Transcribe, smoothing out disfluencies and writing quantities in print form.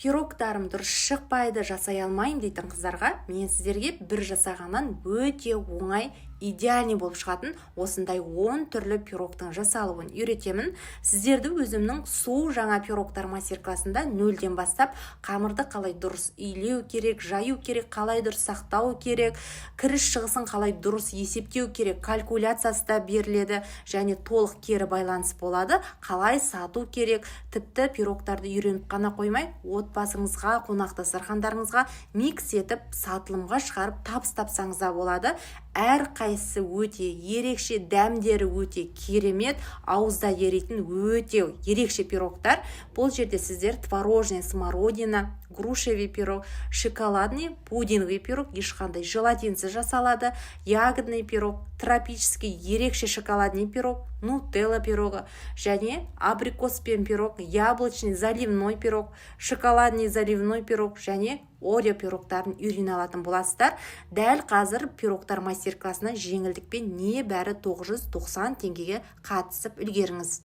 Пирогтарым дұрыс шықпайды, жасай алмайым дейтін қыздарға мен сіздерге бір жасағаннан өте оңай, идеальный болып шығатын осындай 10 түрлі пирогтың жасалуын үйретемін. Сіздерді өзімнің су жаңа пирогтар мастер-классында нөлден бастап қамырды қалай дұрыс илеу керек, жаю керек, қалай дұрыс сақтау керек, кіріс шығысын қалай дұрыс есептеу керек, калькуляциясы да беріледі және толық кері байланыс болады, қалай сату керек. Тіпті пирогтарды үйреніп қана қоймай, отбасыңызға, қонақты дастархандарыңызға микс етіп, сатылымға шығарып табыстапсаңыз да болады. Әр қайсысы өте ерекше, дәмдері өте керемет, ауызда еритін өте ерекше пирогтар. Бұл жерде сіздер творожный, смородина, грушевый пирог, шоколадный, пудинговый пирог, ешқандай желатинсіз жасалады, ягодный пирог, тропический ерекше шоколадный пирог, нутелла пирога, және абрикоспен пирог, яблочный заливной пирог, шоколадный заливной пирог және Орео пирогтарын үйрене алатын боласыздар. Дәл қазір пирогтар мастер-классына жеңілдікпен небәрі 990 теңгеге қатысып үлгеріңіз.